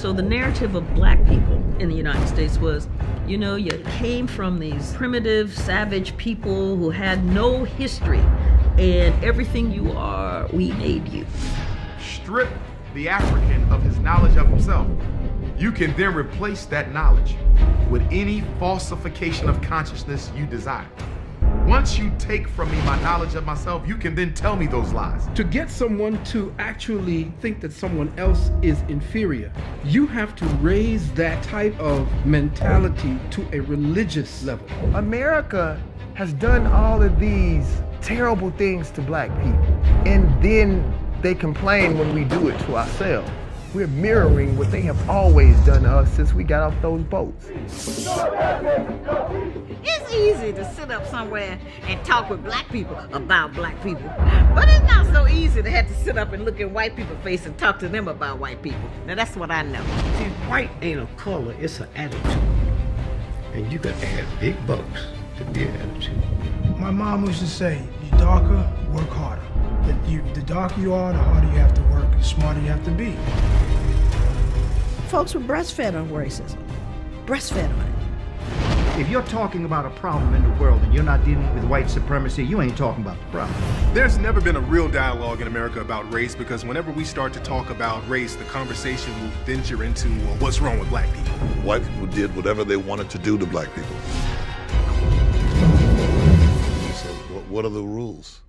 So the narrative of black people in the United States was, you know, you came from these primitive, savage people who had no history, and everything you are, we made you. Strip the African of his knowledge of himself. You can then replace that knowledge with any falsification of consciousness you desire. Once you take from me my knowledge of myself, you can then tell me those lies. To get someone to actually think that someone else is inferior, you have to raise that type of mentality to a religious level. America has done all of these terrible things to black people, and then they complain when we do it to ourselves. We're mirroring what they have always done to us since we got off those boats. It's easy to sit up somewhere and talk with black people about black people, but it's not so easy to have to sit up and look in white people's face and talk to them about white people. Now that's what I know. See, white ain't a color, it's an attitude. And you gotta have big bucks to be an attitude. My mom used to say, you darker, work harder. The darker you are, the harder you have to work, the smarter you have to be. Folks were breastfed on racism. Breastfed on it. If you're talking about a problem in the world and you're not dealing with white supremacy, you ain't talking about the problem. There's never been a real dialogue in America about race, because whenever we start to talk about race, the conversation will venture into, well, what's wrong with black people? White people did whatever they wanted to do to black people. So what are the rules?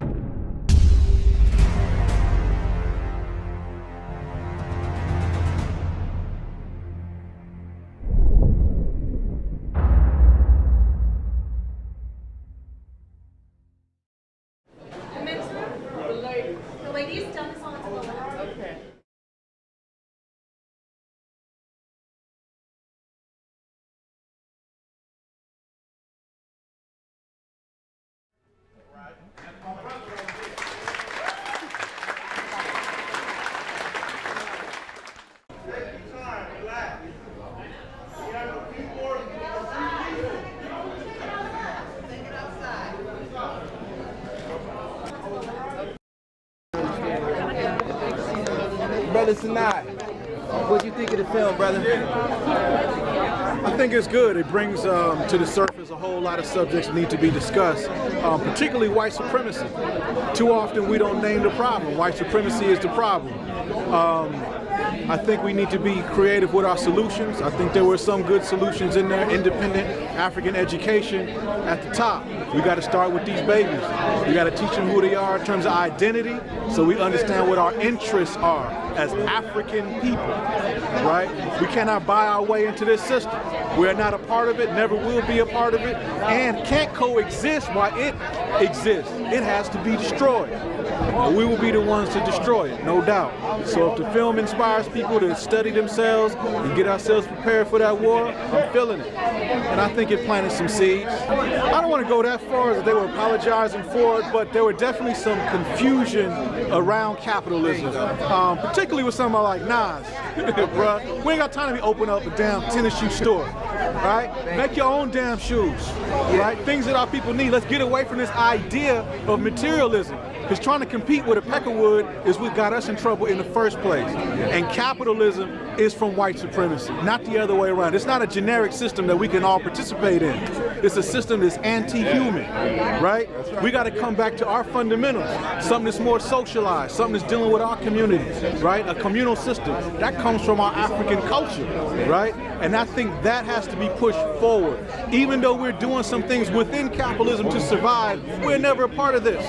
Brother Sinai, what do you think of the film, brother? I think it's good. It brings to the surface a whole lot of subjects that need to be discussed, particularly white supremacy. Too often we don't name the problem. White supremacy is the problem. I think we need to be creative with our solutions. I think there were some good solutions in there. Independent African education at the top. We got to start with these babies. We got to teach them who they are in terms of identity, so we understand what our interests are as African people, right? We cannot buy our way into this system. We're not a part of it, never will be a part of it, and can't coexist while it exists. It has to be destroyed. We will be the ones to destroy it, no doubt. So if the film inspires people to study themselves and get ourselves prepared for that war, I'm feeling it. And I think it planted some seeds. I don't want to go that far as they were apologizing for it, but there were definitely some confusion around capitalism, particularly with somebody like Nas. Bruh, we ain't got time to be opening up a damn tennis shoe store, right? Make your own damn shoes, right? Things that our people need. Let's get away from this idea of materialism. Because trying to compete with a peckerwood is what got us in trouble in the first place. And capitalism is from white supremacy, not the other way around. It's not a generic system that we can all participate in. It's a system that's anti-human, right? We got to come back to our fundamentals, something that's more socialized, something that's dealing with our communities, right? A communal system. That comes from our African culture, right? And I think that has to be pushed forward. Even though we're doing some things within capitalism to survive, we're never a part of this.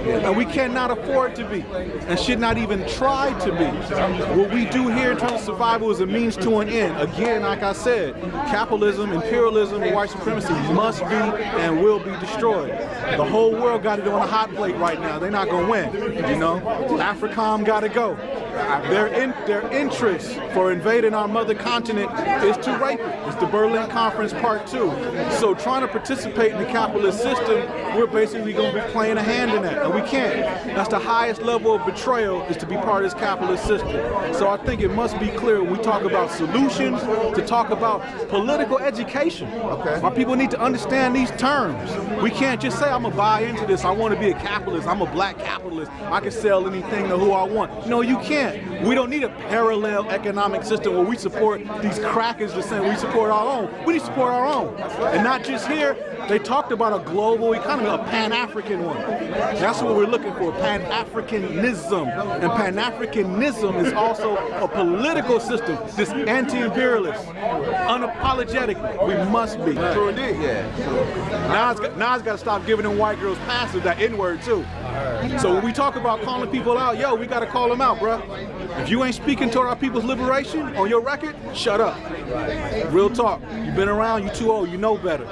And we cannot afford to be, and should not even try to be. What we do here in terms of survival is a means to an end. Again, like I said, capitalism, imperialism, and white supremacy must be and will be destroyed. The whole world got it on a hot plate right now. They're not going to win, you know? AFRICOM got to go. Their interest for invading our mother continent is to rape it. It's the Berlin Conference Part 2. So trying to participate in the capitalist system, we're basically going to be playing a hand in that, and we can't. That's the highest level of betrayal, is to be part of this capitalist system. So I think it must be clear when we talk about solutions, to talk about political education. Okay. Our people need to understand these terms. We can't just say, I'm going to buy into this, I want to be a capitalist, I'm a black capitalist, I can sell anything to who I want. No, you can't. can't. We don't need a parallel economic system where we support these crackers the same. We support our own. We need to support our own. And not just here. They talked about a global economy, a Pan-African one. That's what we're looking for, Pan-Africanism. And Pan-Africanism is also a political system, this anti-imperialist, unapologetic. We must be. True indeed. Now it's got to stop giving them white girls passes, that N-word too. So when we talk about calling people out, yo, we got to call them out, bro. If you ain't speaking toward our people's liberation on your record, shut up. Real talk. You've been around, you too old, you know better.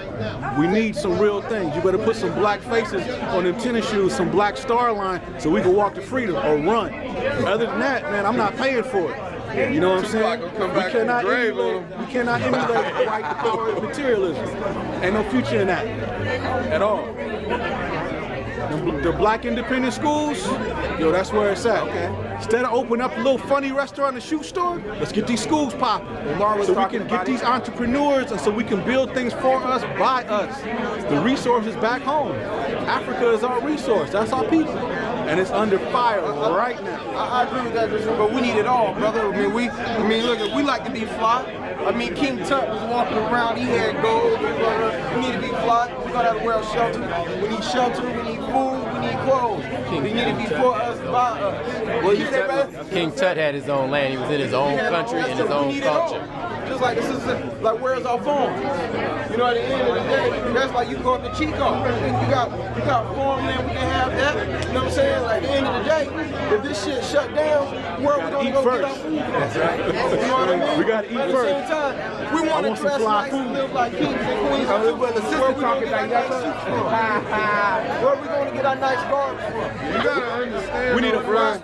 We need some real things. You better put some black faces on them tennis shoes, some black star line, so we can walk to freedom or run. Other than that, man, I'm not paying for it. You know what I'm saying? We cannot emulate white power materialism. Ain't no future in that at all. The black independent schools, yo, that's where it's at. Okay. Instead of opening up a little funny restaurant and shoe store, let's get these schools popping. So we can get these entrepreneurs and so we can build things for us, by us. The resources back home. Africa is our resource. That's our people. And it's under fire right now. I agree with that, but we need it all, brother. I mean, look, we like to be fly. I mean, King Tut was walking around, he had gold. We need to be fly. We gotta wear a shelter. We need shelter, we need food, we need clothes. They need to be for us, by us. Well, King Tut had his own land. He was in his own country and his own culture. Just like this is like, where's our phone? You know, at the end of the day, that's like you go up to Chico. You got farmland, we can have that. You know what I'm saying? Like at the end of the day, if this shit shut down, where are we gonna go get our food? That's right. You know what I mean? We gotta eat first. At the same time, we want to dress nice and live like kings and queens. Where we gonna get our nice suits from? Where are we gonna get our nice garbs from? You gotta understand. We need a brand.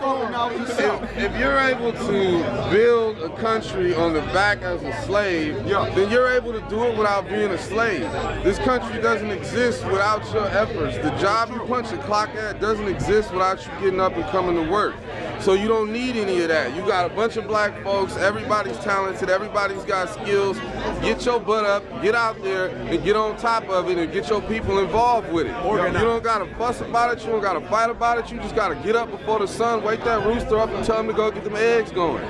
If you're able to build a country on the back as a slave, then you're able to do it without being a slave. This country doesn't exist without your efforts. The job you punch a clock at doesn't exist without you getting up and coming to work. So you don't need any of that. You got a bunch of black folks, everybody's talented, everybody's got skills. Get your butt up, get out there, and get on top of it and get your people involved with it. You don't gotta fuss about it, you don't gotta fight about it, you just gotta get up before the sun, wake that rooster up and tell them to go get them eggs going.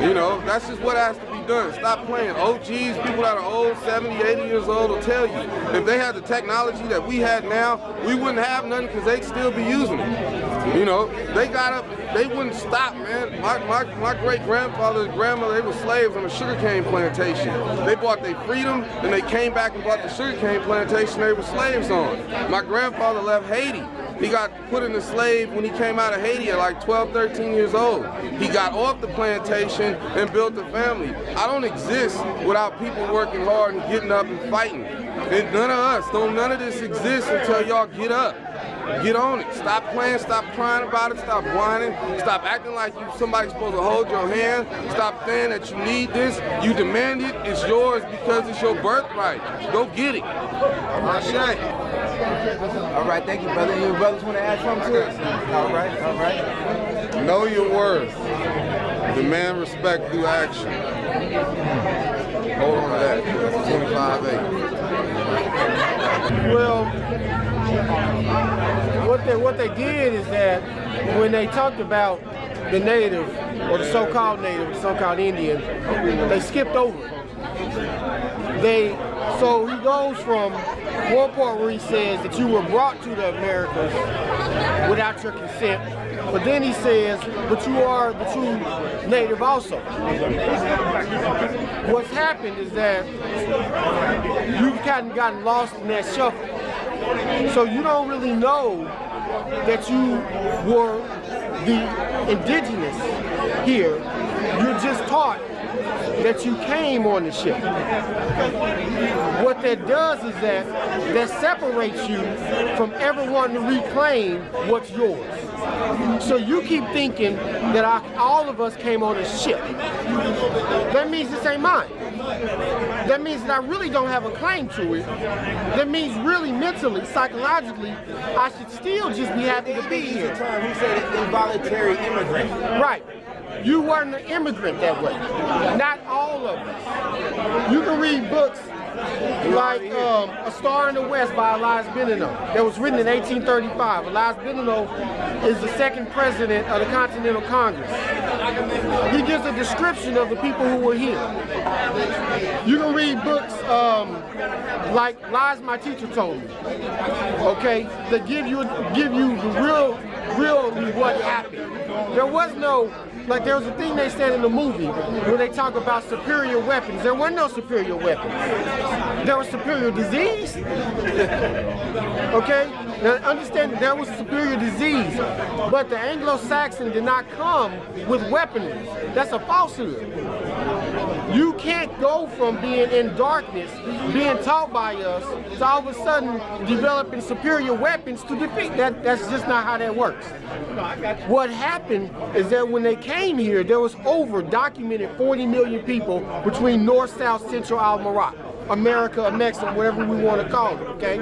You know, that's just what has to be done. Stop playing. OGs, people that are old, 70, 80 years old will tell you. If they had the technology that we had now, we wouldn't have nothing because they'd still be using it. You know, they got up, they wouldn't stop, man. My great-grandfather and grandmother, they were slaves on a sugarcane plantation. They bought their freedom, and they came back and bought the sugarcane plantation they were slaves on. My grandfather left Haiti. He got put in a slave when he came out of Haiti at like 12, 13 years old. He got off the plantation and built a family. I don't exist without people working hard and getting up and fighting. And none of us, none of this exists until y'all get up. Get on it. Stop playing, stop crying about it, stop whining, stop acting like somebody's supposed to hold your hand, stop saying that you need this, you demand it, it's yours because it's your birthright. Go get it. All right, thank you, brother. Your brothers want to add something to it? All right. Know your worth. Demand respect through action. Hold on to that. 25-8. Well, what they did is that when they talked about the native, or the so-called native, the so-called Indian, they skipped over it. So he goes from one part where he says that you were brought to the Americas without your consent, but then he says, but you are the true native also. What's happened is that you've kind of gotten lost in that shuffle. So you don't really know that you were the indigenous here. You're just taught that you came on the ship. What that does is that separates you from everyone to reclaim what's yours. So you keep thinking that all of us came on a ship. That means this ain't mine. That means that I really don't have a claim to it. That means really mentally, psychologically, I should still just be happy to be here. Who said involuntary immigrant? Right. You weren't an immigrant that way. Not all of us. You can read books like A Star in the West by Elias Benino that was written in 1835. Elias Benino is the second president of the Continental Congress. he gives a description of the people who were here. You can read books like Lies My Teacher Told Me, okay, that give you the really what happened. There was no, like there was a thing they said in the movie where they talk about superior weapons. There were no superior weapons. There was superior disease. Okay? Now understand that there was superior disease, but the Anglo-Saxon did not come with weaponry. That's a falsehood. You can't go from being in darkness, being taught by us, to all of a sudden developing superior weapons to defeat. That's just not how that works. What happened is that when they came here, there was over documented 40 million people between North, South, Central, America, Mexico, whatever we want to call it, okay?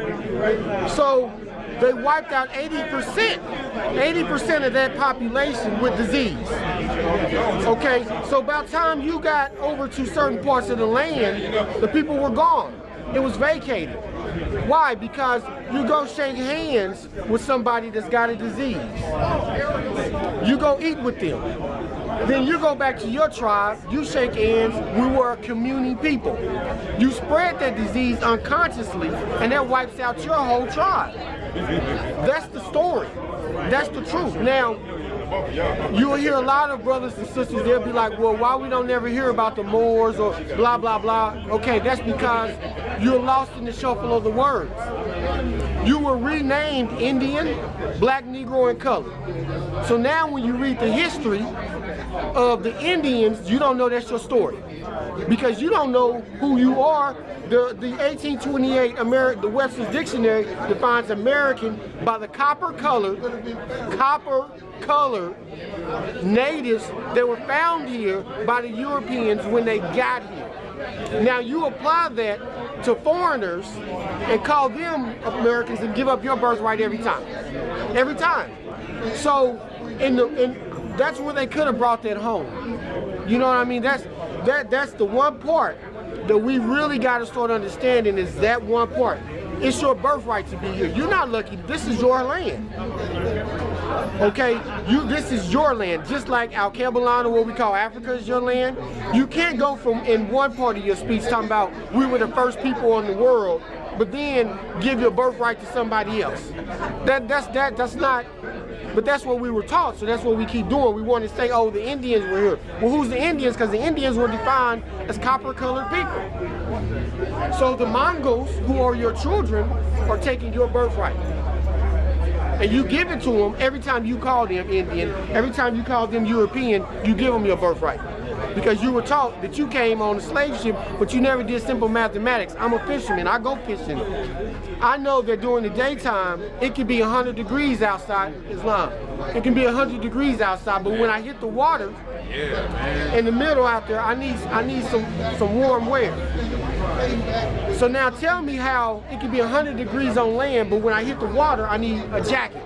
So they wiped out 80% of that population with disease. Okay, so by the time you got over to certain parts of the land, the people were gone. It was vacated. Why? Because you go shake hands with somebody that's got a disease. You go eat with them. Then you go back to your tribe, you shake hands, we were a communing people. You spread that disease unconsciously, and that wipes out your whole tribe. That's the story. That's the truth. Now, you'll hear a lot of brothers and sisters, they'll be like, well, why we don't never hear about the Moors or blah, blah, blah. Okay, that's because you're lost in the shuffle of the words. You were renamed Indian, Black, Negro, and Colored. So now when you read the history of the Indians, you don't know that's your story. Because you don't know who you are. The 1828 the Webster's Dictionary defines American by the copper-colored natives that were found here by the Europeans when they got here. Now you apply that to foreigners and call them Americans and give up your birthright every time. Every time. So that's where they could have brought that home. You know what I mean? That's the one part that we really got to start understanding is that one part. It's your birthright to be here. You're not lucky. This is your land. Okay? This is your land. Just like Al Cabalana, what we call Africa, is your land. You can't go from in one part of your speech talking about we were the first people in the world, but then give your birthright to somebody else. That's not. But that's what we were taught, so that's what we keep doing. We want to say, oh, the Indians were here. Well, who's the Indians? Because the Indians were defined as copper-colored people. So the Mongols, who are your children, are taking your birthright. And you give it to them every time you call them Indian, every time you call them European, you give them your birthright. Because you were taught that you came on a slave ship, but you never did simple mathematics. I'm a fisherman, I go fishing. I know that during the daytime, it can be 100 degrees outside Islam. It can be 100 degrees outside, but when I hit the water, in the middle out there, I need some warm wear. So now tell me how it can be 100 degrees on land, but when I hit the water, I need a jacket.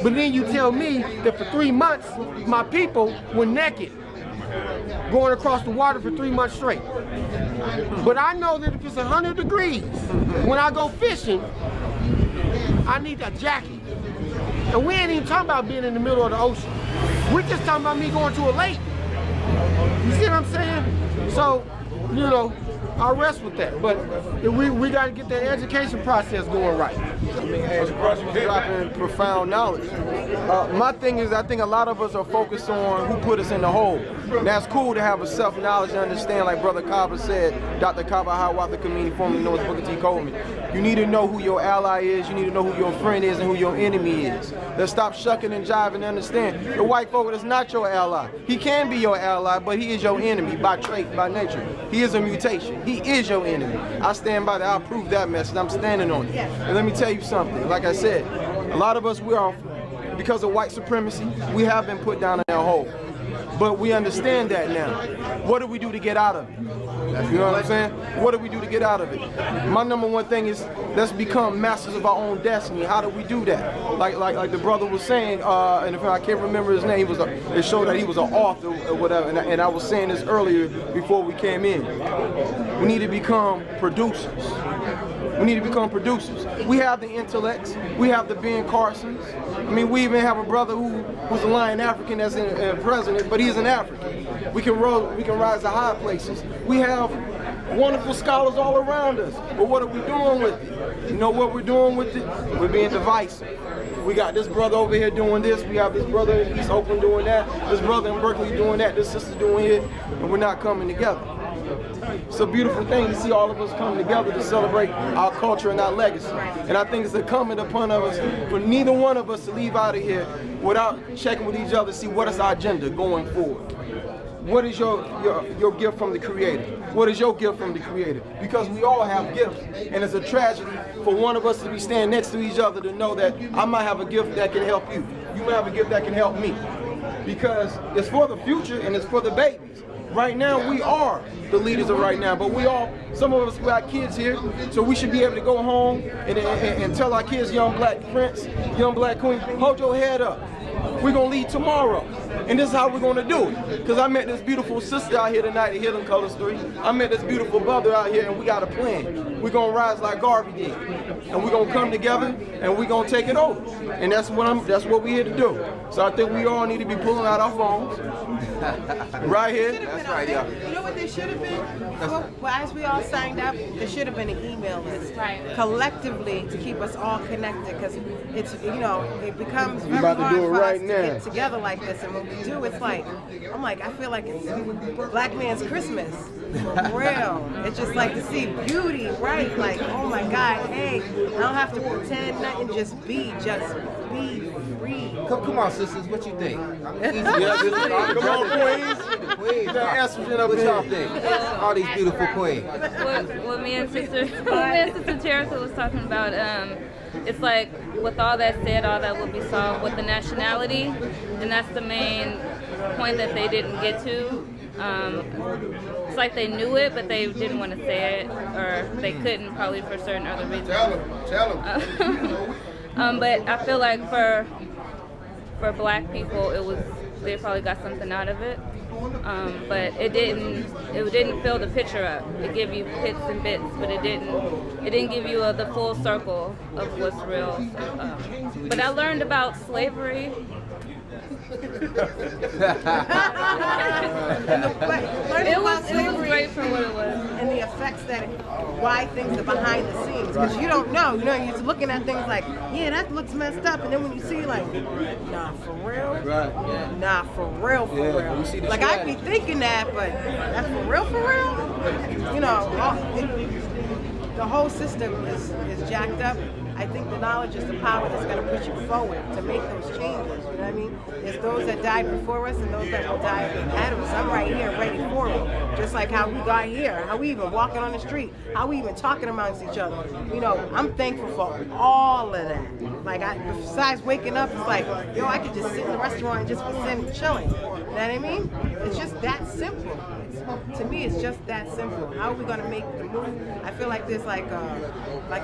But then you tell me that for 3 months, my people were naked, going across the water for 3 months straight. But I know that if it's 100 degrees, when I go fishing, I need a jacket. And we ain't even talking about being in the middle of the ocean. We're just talking about me going to a lake. You see what I'm saying? So, you know, I'll rest with that. But we got to get that education process going right. I mean, hey, you're dropping profound knowledge. My thing is, I think a lot of us are focused on who put us in the hole. Now, it's cool to have a self-knowledge and understand, like Brother Kaba said, Dr. Kaba Hawatha Kamini, formerly known as Booker T. Coleman. You need to know who your ally is, you need to know who your friend is, and who your enemy is. Let's stop shucking and jiving and understand. The white folk is not your ally. He can be your ally, but he is your enemy by trait, by nature. He is a mutation. He is your enemy. I stand by that. I'll prove that message. I'm standing on it. And let me tell you something. Like I said, a lot of us, because of white supremacy, we have been put down in that hole. But we understand that now. What do we do to get out of it? You know what I'm saying? What do we do to get out of it? My number one thing is, let's become masters of our own destiny. How do we do that? Like the brother was saying, and if I can't remember his name, it showed that he was an author or whatever, and I was saying this earlier before we came in. We need to become producers. We need to become producers. We have the intellects. We have the Ben Carsons. I mean, we even have a brother who's a Lion African that's in president, but he's an African. We can rise to high places. We have wonderful scholars all around us. But what are we doing with it? You know what we're doing with it? We're being divisive. We got this brother over here doing this. We have this brother in East Oakland doing that. This brother in Berkeley doing that. This sister doing it. And we're not coming together. It's a beautiful thing to see all of us come together to celebrate our culture and our legacy. And I think it's incumbent upon us for neither one of us to leave out of here without checking with each other to see what is our agenda going forward. What is your gift from the Creator? What is your gift from the Creator? Because we all have gifts, and it's a tragedy for one of us to be standing next to each other to know that I might have a gift that can help you. You might have a gift that can help me. Because it's for the future and it's for the babies. Right now, we are the leaders of right now, but some of us got kids here, so we should be able to go home and tell our kids, young black prince, young black queen, hold your head up. We're going to lead tomorrow. And this is how we're going to do it. Because I met this beautiful sister out here tonight at Hidden Colors 3. I met this beautiful brother out here, and we got a plan. We're going to rise like Garvey did. And we're going to come together, and we're going to take it over. And that's what we're here to do. So I think we all need to be pulling out our phones. Right here. That's right, y'all. You know what there should have been? Well, as we all signed up, there should have been an email list collectively to keep us all connected, because it's, it becomes very hard for us to get together like this. And when we do, it's like, I feel like it's Black Man's Christmas. For real. It's just like to see beauty, right? Like, oh my God, hey, I don't have to pretend nothing, just be free. Come on, sisters, what you think? Come on, queens. Queens. What y'all think? All these beautiful queens. What me and Sister Terica was talking about, it's like, with all that said, all that will be solved with the nationality, and that's the main point that they didn't get to. It's like they knew it, but they didn't want to say it, or they couldn't, probably for certain other reasons. Tell them. But I feel like for Black people, they probably got something out of it. But it didn't fill the picture up. It gave you bits and bits, but it didn't give you the full circle of what's real. So, but I learned about slavery. It was great for what it was. And the effects why things are behind the scenes. Because you don't know. You're just looking at things like, yeah, that looks messed up. And then when you see, like, nah, for real? Right. Yeah. Nah, for real, for real. Like, I'd be thinking that, but that's for real, for real? The whole system is jacked up. I think the knowledge is the power that's going to push you forward to make those changes. You know what I mean? There's those that died before us and those that will die after us. I'm right here ready for it. Just like how we got here, how we even walking on the street, how we even talking amongst each other. I'm thankful for all of that. Like, besides waking up, it's like, I could just sit in the restaurant and just be sitting chilling. You know what I mean? It's just that simple. To me, it's just that simple. How are we going to make the move? I feel like there's like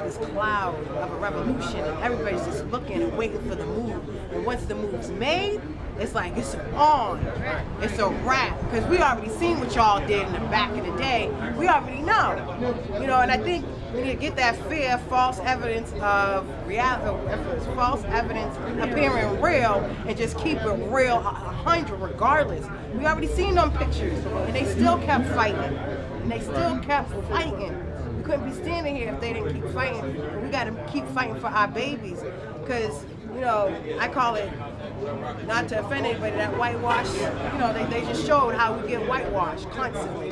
this cloud of a revolution, and everybody's just looking and waiting for the move. And once the move's made, it's like it's on. It's a wrap. Because we already seen what y'all did in the back in the day. We already know. And I think we need to get that fear, false evidence of reality, false evidence appearing real, and just keep it real 100 regardless. We already seen them pictures, and they still kept fighting. And they still kept fighting. We couldn't be standing here if they didn't keep fighting. We got to keep fighting for our babies, because I call it, not to offend anybody, that whitewash. They just showed how we get whitewashed constantly.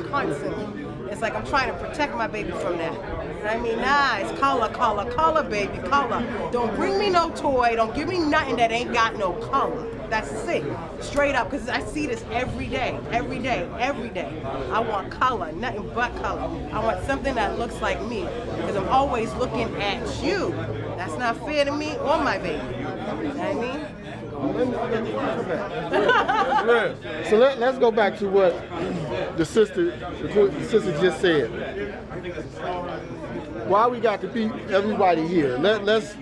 It's like I'm trying to protect my baby from that. I mean, nah, it's color, baby, color. Don't bring me no toy. Don't give me nothing that ain't got no color. That's it. Straight up, because I see this every day. I want color, nothing but color. I want something that looks like me, because I'm always looking at you. That's not fair to me or my baby. You know what I mean? So let's go back to what the sister just said. Why we got to be everybody here? Let's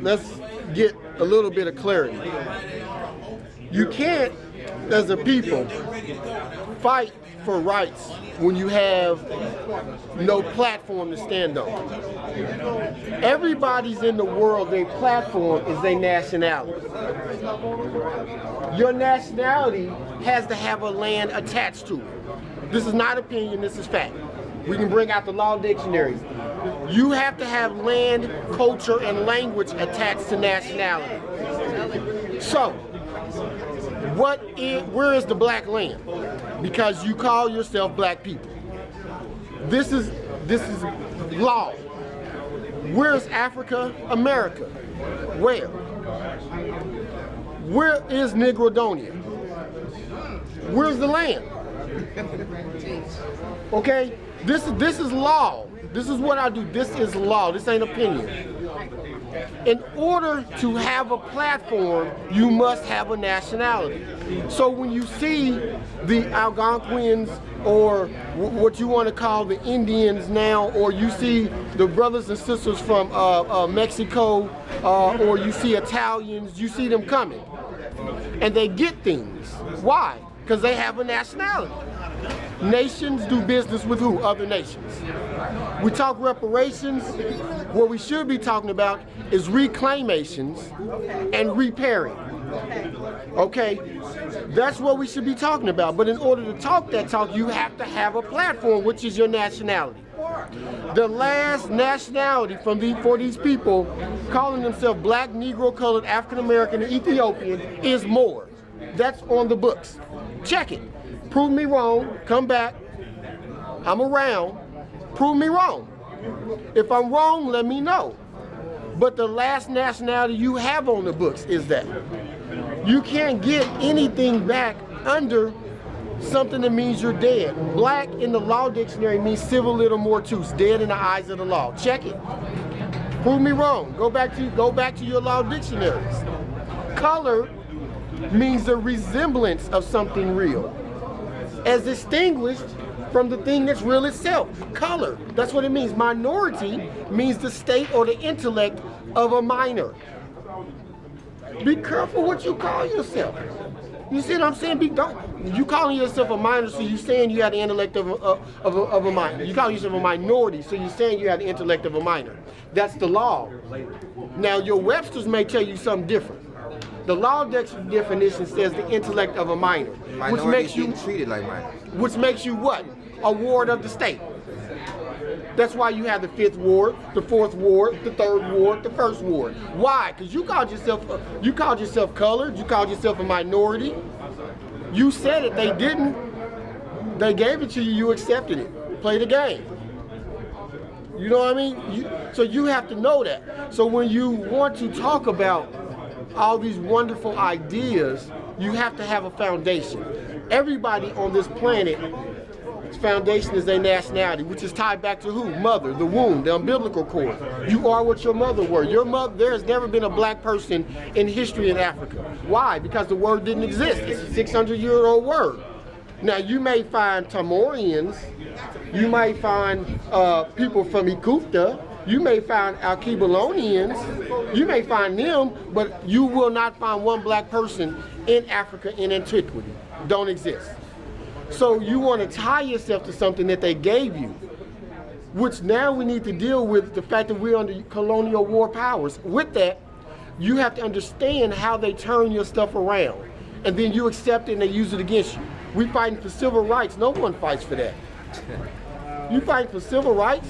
get a little bit of clarity. You can't, as a people, fight for rights when you have no platform to stand on. Everybody's in the world, their platform is their nationality. Your nationality has to have a land attached to it. This is not opinion, this is fact. We can bring out the law dictionaries. You have to have land, culture, and language attached to nationality. So, where is the black land? Because you call yourself black people. This is law. Where is Africa, America? Where? Where is Negrodonia? Where's the land? Okay, this is law. This is what I do. This is law. This ain't opinion. In order to have a platform, you must have a nationality. So when you see the Algonquins, or what you want to call the Indians now, or you see the brothers and sisters from Mexico, or you see Italians, you see them coming. And they get things. Why? Because they have a nationality. Nations do business with who? Other nations. We talk reparations. What we should be talking about is reclamations and repairing. Okay? That's what we should be talking about. But in order to talk that talk, you have to have a platform, which is your nationality. The last nationality for these people calling themselves black, Negro, colored, African American, and Ethiopian is Moor. That's on the books. Check it. Prove me wrong. Come back. I'm around. Prove me wrong. If I'm wrong, let me know. But the last nationality you have on the books is that. You can't get anything back under something that means you're dead. Black in the law dictionary means civil little mortus, dead in the eyes of the law. Check it. Prove me wrong. Go back to your law dictionaries. Color means the resemblance of something real, as distinguished from the thing that's real itself. Color, that's what it means. Minority means the state or the intellect of a minor. Be careful what you call yourself. You see what I'm saying? You calling yourself a minor, so you're saying you have the intellect of a minor. You calling yourself a minority, so you're saying you have the intellect of a minor. That's the law. Now, your Webster's may tell you something different. The law definition says the intellect of a minor, which makes you treated like minors. Which makes you what? A ward of the state. That's why you have the 5th ward, the 4th ward, the 3rd ward, the 1st ward. Why? Because you called yourself colored, you called yourself a minority. You said it, they didn't. They gave it to you, you accepted it. Play the game. You know what I mean? So you have to know that. So when you want to talk about all these wonderful ideas, you have to have a foundation. Everybody on this planet, its foundation is their nationality, which is tied back to who? Mother, the womb, the umbilical cord. You are what your mother were. Your mother, there has never been a black person in history in Africa. Why? Because the word didn't exist. It's a 600-year-old word. Now you may find Tamorians, you may find people from Ikuta, you may find Alkebalonians, you may find them, but you will not find one black person in Africa in antiquity. Don't exist. So you want to tie yourself to something that they gave you, which now we need to deal with the fact that we're under colonial war powers. With that, you have to understand how they turn your stuff around, and then you accept it and they use it against you. We fighting for civil rights. No one fights for that. You fighting for civil rights?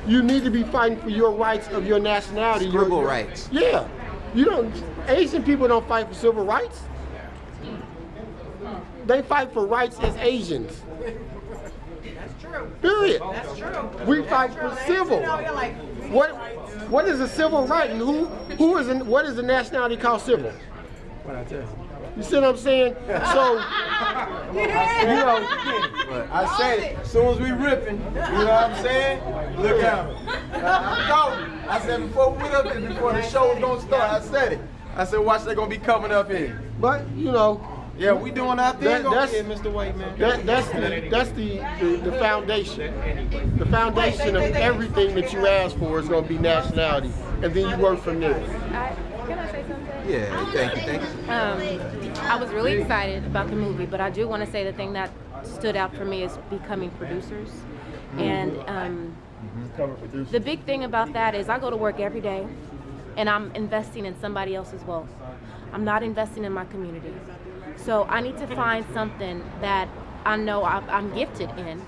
You need to be fighting for your rights of your nationality. Scribble rights. Yeah. Asian people don't fight for civil rights. They fight for rights as Asians. That's true. Period. That's true. We fight for civil. What is a civil right, and what is the nationality called civil? What I tell you. You see what I'm saying? So, I said it. As soon as we ripping, you know what I'm saying? Look out. I said before we went up there, before the show was gonna start, I said it. I said, watch, they're gonna be coming up here. But yeah, we doing our thing over here, Mr. White Man. That's the foundation. The foundation of everything that you ask for is going to be nationality, and then you work from there. Can I say something? Yeah, thank you. I was really excited about the movie, but I do want to say the thing that stood out for me is becoming producers. And the big thing about that is I go to work every day and I'm investing in somebody else's wealth. I'm not investing in my community. So I need to find something that I know I'm gifted in,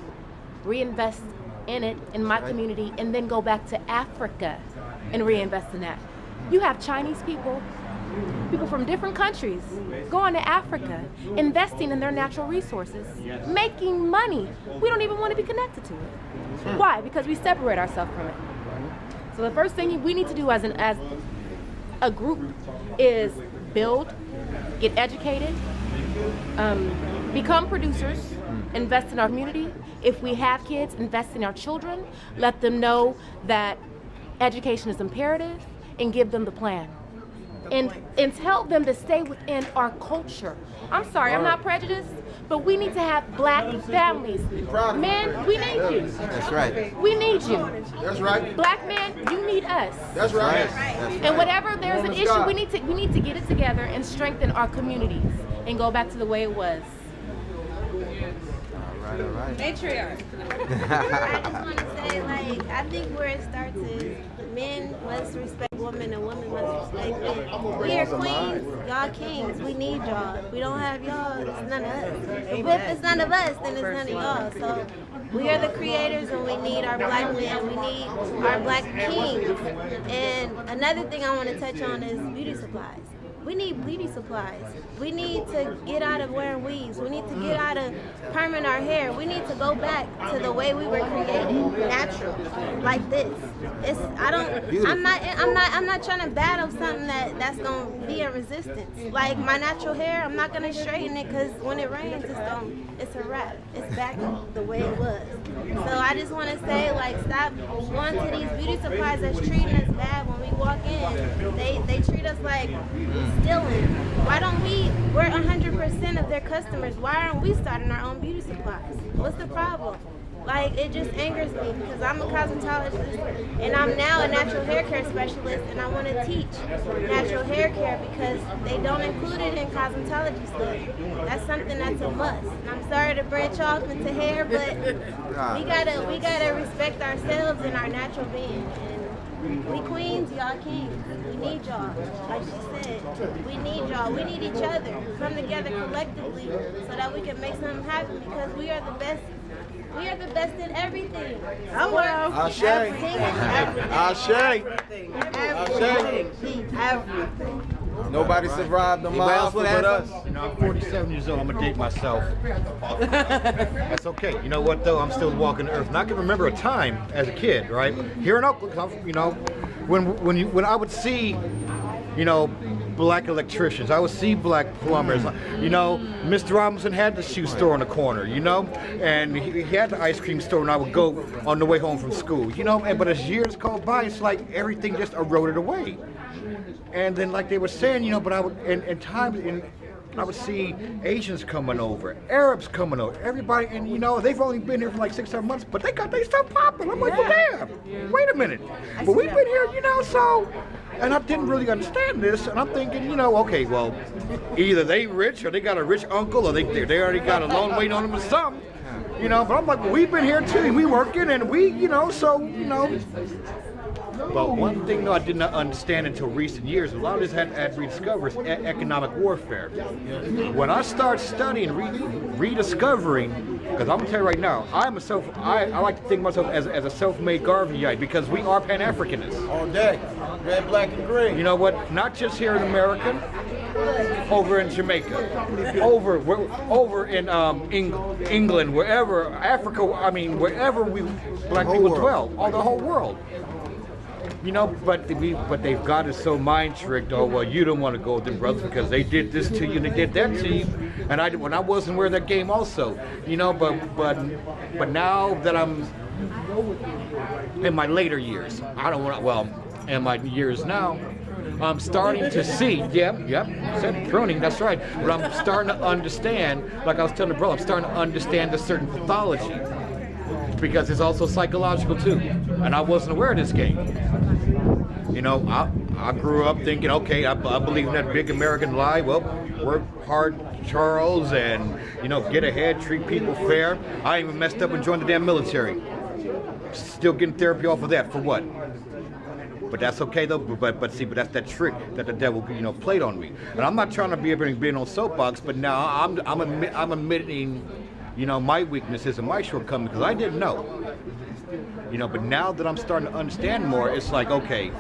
reinvest in it, in my community, and then go back to Africa and reinvest in that. You have Chinese people from different countries going to Africa, investing in their natural resources, making money. We don't even want to be connected to it. Why? Because we separate ourselves from it. So the first thing we need to do as a group is build, get educated, become producers, invest in our community. If we have kids, invest in our children, let them know that education is imperative, and give them the plan. And tell them to stay within our culture. I'm sorry, I'm not prejudiced, but we need to have black families. Men, we need you. That's right. We need you. That's right. Black men, you need us. That's right. And whatever there's an issue, we need to get it together and strengthen our communities and go back to the way it was. All right. Matriarch. I just want to say, like, I think where it starts is men must respect women and women must respect men. We are queens, y'all kings. We need y'all. If we don't have y'all, it's none of us. If it's none of us, then it's none of y'all. So we are the creators and we need our black men. We need our black kings. And another thing I want to touch on is beauty supplies. We need beauty supplies. We need to get out of wearing weaves. We need to get out of perming our hair. We need to go back to the way we were created, natural, like this. I'm not trying to battle something that's gonna be a resistance. Like my natural hair, I'm not gonna straighten it because when it rains, it's a wrap. It's back the way it was. So I just want to say, like, stop going to these beauty supplies that's treating us bad when we walk in. They treat us like stealing. Why don't we're 100% of their customers. Why aren't we starting our own beauty supplies? What's the problem? Like, it just angers me because I'm a cosmetologist and I'm now a natural hair care specialist and I want to teach natural hair care because they don't include it in cosmetology stuff. That's something that's a must. And I'm sorry to branch off into hair, but we gotta respect ourselves and our natural being. And we queens, y'all kings. We need y'all. Like she said, we need y'all. We need each other. Come together collectively so that we can make something happen because we are the best. We are the best in everything. Hello. Ashe. Ashe. Everything. Nobody survived the monster but us. You know, I'm 47 years old. I'm gonna date myself. That's okay. You know what though? I'm still walking the earth, and I can remember a time as a kid, right here in Oakland. You know, when I would see, you know, black electricians, I would see black plumbers. You know, Mr. Robinson had the shoe store on the corner. You know, and he had the ice cream store, and I would go on the way home from school. You know, but as years go by, it's like everything just eroded away. And then, like they were saying, you know, but I would, I would see Asians coming over, Arabs coming over, everybody, and you know, they've only been here for like 6-7 months, but they got their stuff popping. I'm like, well, damn, wait a minute. But we've been here, you know, so, and I didn't really understand this, and I'm thinking, you know, okay, well, either they rich, or they got a rich uncle, or they already got a loan waiting on them or something, you know, but I'm like, well, we've been here too, we working, and we, you know, so, you know. But one thing though I did not understand until recent years, a lot of this had rediscovered economic warfare. When I start studying, rediscovering, because I'm gonna tell you right now, I like to think of myself as a self-made Garveyite because we are Pan-Africanists. All day, red, black, and green. You know what? Not just here in America, over in Jamaica, over in England, wherever Africa. I mean, wherever black people dwell, the whole world. You know, but they've got us so mind tricked. Oh well, you don't want to go with them brothers because they did this to you and they did that to you. And when I wasn't aware of that game also. You know, but now that I'm in my later years, in my years now, I'm starting to see. Said pruning. That's right. But I'm starting to understand. Like I was telling the brother, I'm starting to understand a certain pathology. Because it's also psychological too, and I wasn't aware of this game. You know, I grew up thinking, okay, I believe in that big American lie. Well, work hard, Charles, and, you know, get ahead, treat people fair. I even messed up and joined the damn military. Still getting therapy off of that, for what? But that's okay though. But that's that trick that the devil, you know, played on me. And I'm not trying to be being on soapbox, but now I'm admitting, you know, my weaknesses and my shortcomings, because I didn't know. You know, but now that I'm starting to understand more, it's like, okay,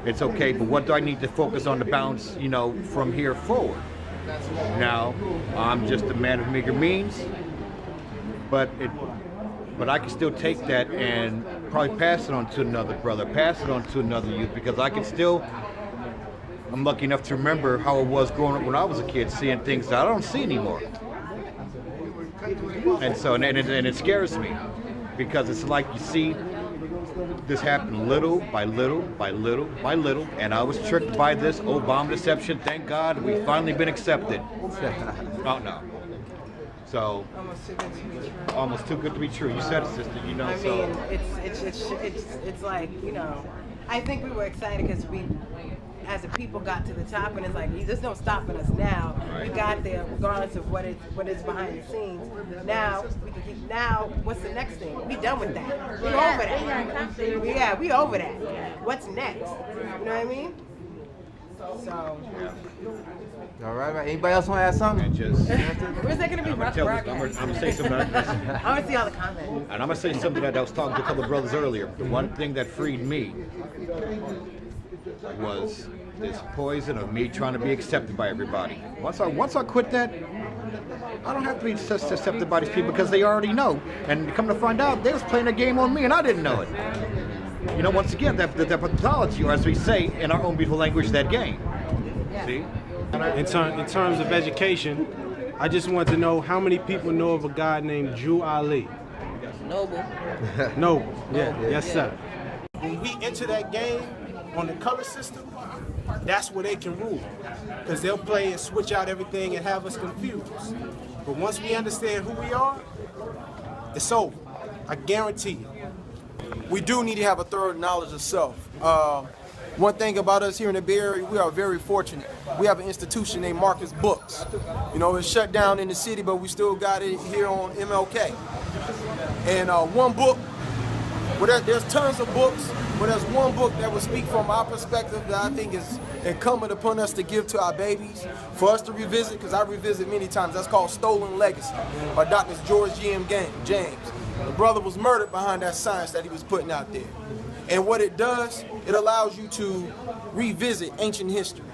it's okay, but what do I need to focus on to bounce, you know, from here forward? Now, I'm just a man of meager means, but I can still take that and probably pass it on to another brother, pass it on to another youth, because I can still, I'm lucky enough to remember how it was growing up when I was a kid, seeing things that I don't see anymore. And so, and it scares me, because it's like you see this happen little by little by little by little, and I was tricked by this Obama deception. Thank God we've finally been accepted. Oh no. So, almost too good to be true. You said it, sister. You know. I mean, it's like, you know, I think we were excited because we, as a people, got to the top, and it's like there's no stopping us now. We got there regardless of what is behind the scenes. Now we can keep. Now, what's the next thing? We done with that. We over that. Yeah, we over that. What's next? You know what I mean? So. All right, man. Anybody else want to add something? Where's that going to be? I'm gonna say something. I want to see all the comments. And I'm gonna say something that I was talking to a couple of brothers earlier. The one thing that freed me was this poison of me trying to be accepted by everybody. Once I quit that, I don't have to be accepted by these people, because they already know. And come to find out, they was playing a game on me, and I didn't know it. You know, once again, that pathology, or as we say in our own beautiful language, that game. See? In terms of education, I just want to know how many people know of a guy named Drew Ali. Noble. Noble. Yeah. Yes, sir. When we enter that game on the color system, that's where they can rule, because they'll play and switch out everything and have us confused. But once we understand who we are, it's over. I guarantee you. We do need to have a thorough knowledge of self. One thing about us here in the Bay Area, we are very fortunate. We have an institution named Marcus Books. You know, it's shut down in the city, but we still got it here on MLK. And one book, well, there's tons of books, but there's one book that will speak from our perspective that I think is incumbent upon us to give to our babies, for us to revisit, because I revisit many times. That's called Stolen Legacy by Dr. George G.M. James. The brother was murdered behind that science that he was putting out there. And what it does, it allows you to revisit ancient history,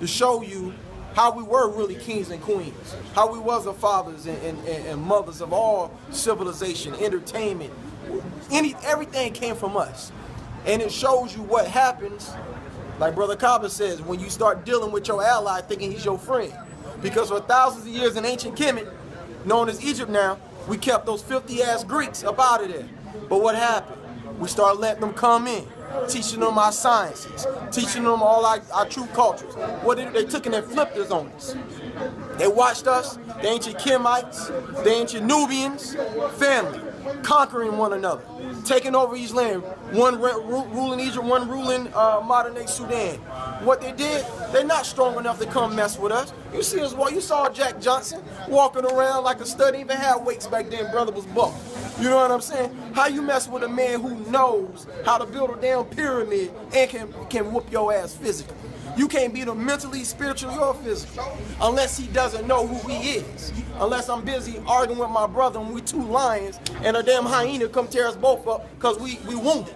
to show you how we were really kings and queens, how we was the fathers and mothers of all civilization, entertainment. Everything came from us. And it shows you what happens, like Brother Kaba says, when you start dealing with your ally thinking he's your friend. Because for thousands of years in ancient Kemet, known as Egypt now, we kept those filthy-ass Greeks up out of there. But what happened? We started letting them come in, teaching them our sciences, teaching them all our true cultures. What did they took and they flipped us on us? They watched us, the ancient Kemites, the ancient Nubians, family, conquering one another, taking over each land, one ruling Egypt, one ruling modern-day Sudan. What they did, they're not strong enough to come mess with us. You see us, you saw Jack Johnson walking around like a stud, even had weights back then, brother was buff. You know what I'm saying? How you mess with a man who knows how to build a damn pyramid and can whoop your ass physically? You can't beat him mentally, spiritually, or physically unless he doesn't know who he is. Unless I'm busy arguing with my brother and we two lions and a damn hyena come tear us both up because we wounded.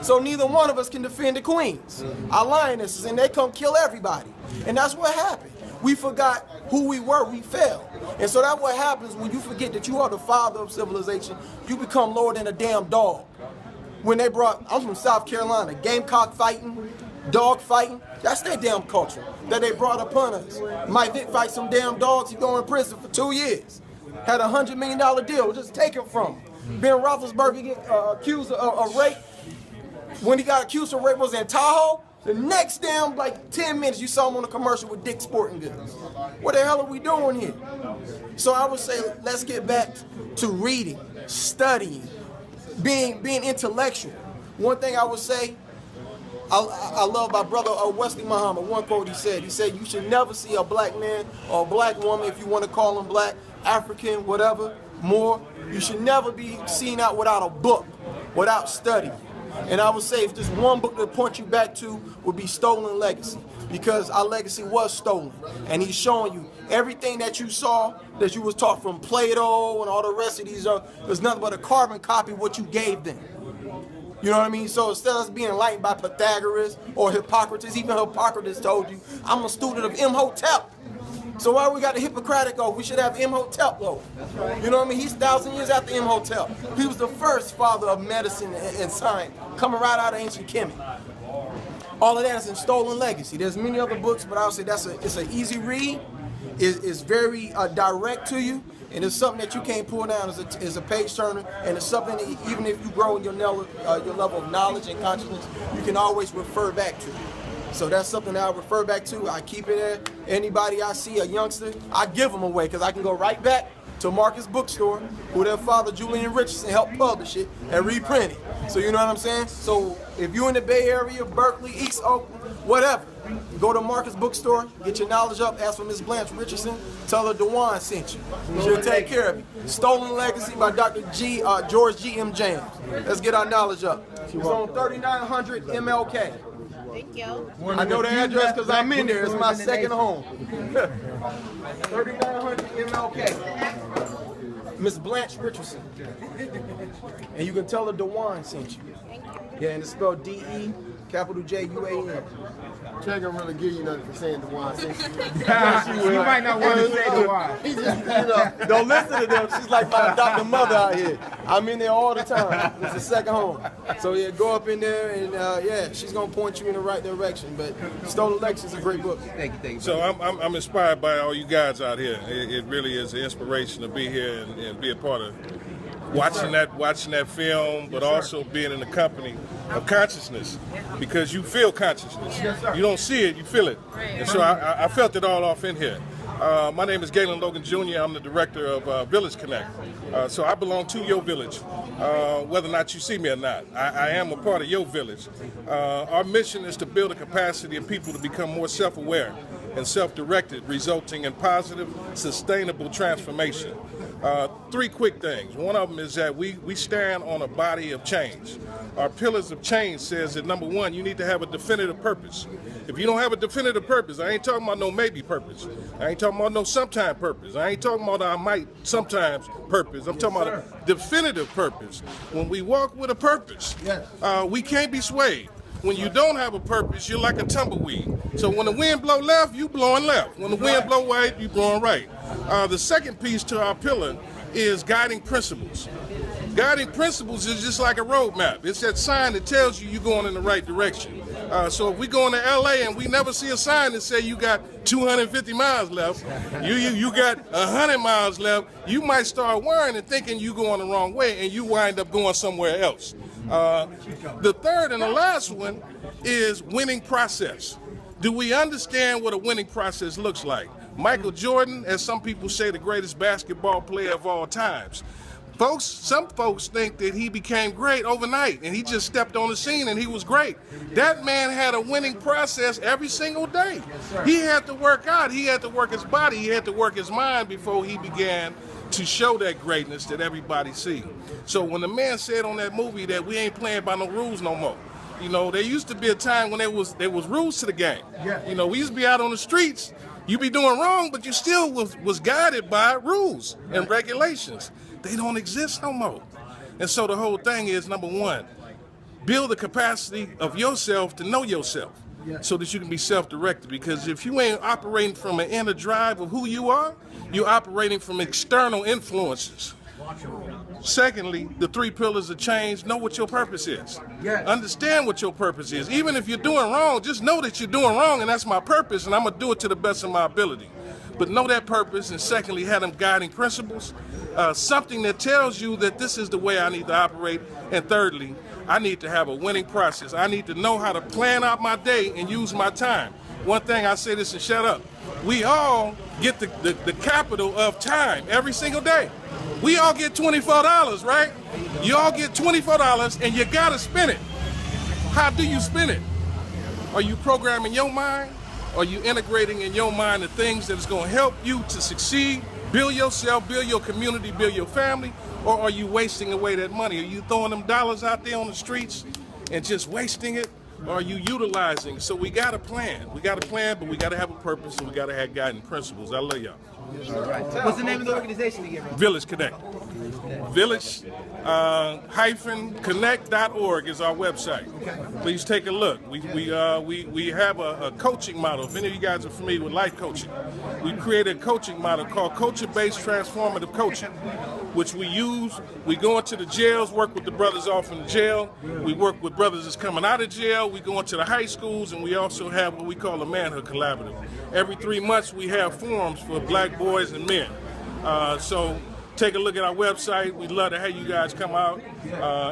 So neither one of us can defend the queens, our lionesses, and they come kill everybody. And that's what happened. We forgot who we were, we fell. And so that's what happens when you forget that you are the father of civilization. You become lower than a damn dog. When they I'm from South Carolina, gamecock fighting, dog fighting, that's their damn culture that they brought upon us. Mike Vick fight some damn dogs, he go in prison for 2 years. Had a $100 million deal, just taken from him. Ben Roethlisberger get accused of rape. When he got accused of rape was in Tahoe. The next damn 10 minutes you saw him on a commercial with Dick's Sporting Goods. What the hell are we doing here? So I would say let's get back to reading, studying, being intellectual. One thing I would say, I love my brother Wesley Muhammad. One quote he said, you should never see a black man or a black woman, if you want to call them black, African, whatever, more. You should never be seen out without a book, without study. And I would say if just one book to point you back to would be Stolen Legacy, because our legacy was stolen. And he's showing you everything that you saw, that you was taught from Plato and all the rest of these, there's nothing but a carbon copy of what you gave them. You know what I mean? So instead of us being enlightened by Pythagoras or Hippocrates, even Hippocrates told you, I'm a student of Imhotep. So why we got the Hippocratic oath? We should have Imhotep oath. You know what I mean? He's 1,000 years after Imhotep. He was the first father of medicine and science, coming right out of ancient Kemet. All of that is in Stolen Legacy. There's many other books, but I would say it's an easy read. It's very direct to you, and it's something that you can't pull down as a page turner, and it's something that even if you grow in your level of knowledge and consciousness, you can always refer back to. So that's something that I refer back to. I keep it there. Anybody I see, a youngster, I give them away, because I can go right back to Marcus Bookstore, who their father, Julian Richardson, helped publish it and reprint it. So you know what I'm saying? So if you're in the Bay Area, Berkeley, East Oakland, whatever, go to Marcus Bookstore, get your knowledge up, ask for Miss Blanche Richardson, tell her DeJuan sent you. She'll take care of you. Stolen Legacy by Dr. George G.M. James. Let's get our knowledge up. It's on 3900 MLK. Thank you. I know the address because I'm in there. It's my second home. 3900 MLK. Miss Blanche Richardson. And you can tell her DeJuan sent you. Yeah, and it's spelled D-E, capital J-U-A-N. She ain't gonna really give you nothing for saying DeJuan sent you. You might not want to say DeJuan. Don't listen to them. She's like my adopted mother out here. I'm in there all the time. It's a second home. So yeah, go up in there and yeah, she's gonna point you in the right direction. But Stolen Legacy is a great book. Thank you. So I'm inspired by all you guys out here. It really is an inspiration to be here and be a part of watching that film, but also being in the company of consciousness, because you feel consciousness. You don't see it, you feel it. And so I felt it all off in here. My name is Galen Logan Jr. I'm the director of Village Connect. So I belong to your village, whether or not you see me or not. I am a part of your village. Our mission is to build a capacity of people to become more self-aware and self-directed, resulting in positive, sustainable transformation. Three quick things. One of them is that we stand on a body of change. Our pillars of change says that, number one, you need to have a definitive purpose. If you don't have a definitive purpose, I ain't talking about no maybe purpose. I ain't talking about no sometime purpose. I ain't talking about I might sometimes purpose. I'm talking about a definitive purpose. When we walk with a purpose, we can't be swayed. When you don't have a purpose, you're like a tumbleweed. So when the wind blow left, you blowing left. When the wind blow right, you blowing right. The second piece to our pillar is guiding principles. Guiding principles is just like a roadmap. It's that sign that tells you you're going in the right direction. So if we go into LA and we never see a sign that say you got 250 miles left, you got 100 miles left, you might start worrying and thinking you're going the wrong way, and you wind up going somewhere else. The third and the last one is winning process. Do we understand what a winning process looks like? Michael Jordan, as some people say, the greatest basketball player of all times. Some folks think that he became great overnight and he just stepped on the scene and he was great. That man had a winning process every single day. He had to work out, he had to work his body, he had to work his mind before he began to show that greatness that everybody see. So when the man said on that movie that we ain't playing by no rules no more, you know, there used to be a time when there was rules to the game. You know, we used to be out on the streets, you be doing wrong, but you still was guided by rules and regulations. They don't exist no more. And so the whole thing is, number one, build the capacity of yourself to know yourself so that you can be self-directed. Because if you ain't operating from an inner drive of who you are, you're operating from external influences. Secondly, the three pillars of change, know what your purpose is. Understand what your purpose is. Even if you're doing wrong, just know that you're doing wrong and that's my purpose and I'm going to do it to the best of my ability. But know that purpose, and secondly, have them guiding principles, something that tells you that this is the way I need to operate. And thirdly, I need to have a winning process. I need to know how to plan out my day and use my time. One thing, I say this and shut up. We all get the capital of time every single day. We all get $24, right? You all get $24 and you gotta spend it. How do you spend it? Are you programming your mind? Are you integrating in your mind the things that is going to help you to succeed, build yourself, build your community, build your family? Or are you wasting away that money? Are you throwing them dollars out there on the streets and just wasting it? Or are you utilizing? So we got a plan. We got a plan, but we got to have a purpose, and we got to have guiding principles. I love y'all. All right. What's the name of the organization again? Village Connect. Village-connect.org is our website. Please take a look. We have a coaching model. If any of you guys are familiar with life coaching, we created a coaching model called culture-based transformative coaching, which we use. We go into the jails, work with the brothers off in the jail. We work with brothers that's coming out of jail. We go into the high schools, and we also have what we call a manhood collaborative. Every 3 months, we have forums for black boys and men. So take a look at our website. We'd love to have you guys come out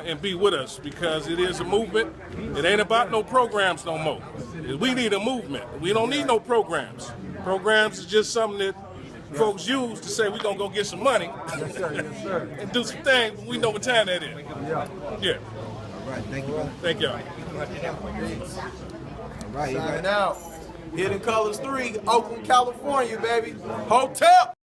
and be with us, because it is a movement. It ain't about no programs no more. We need a movement. We don't need no programs. Programs is just something that folks use to say we're going to go get some money and do some things. We know what time that is. Yeah. All right, thank you. Thank y'all. All right, Signing out. Hidden Colors 3, Oakland, California, baby. Hotel.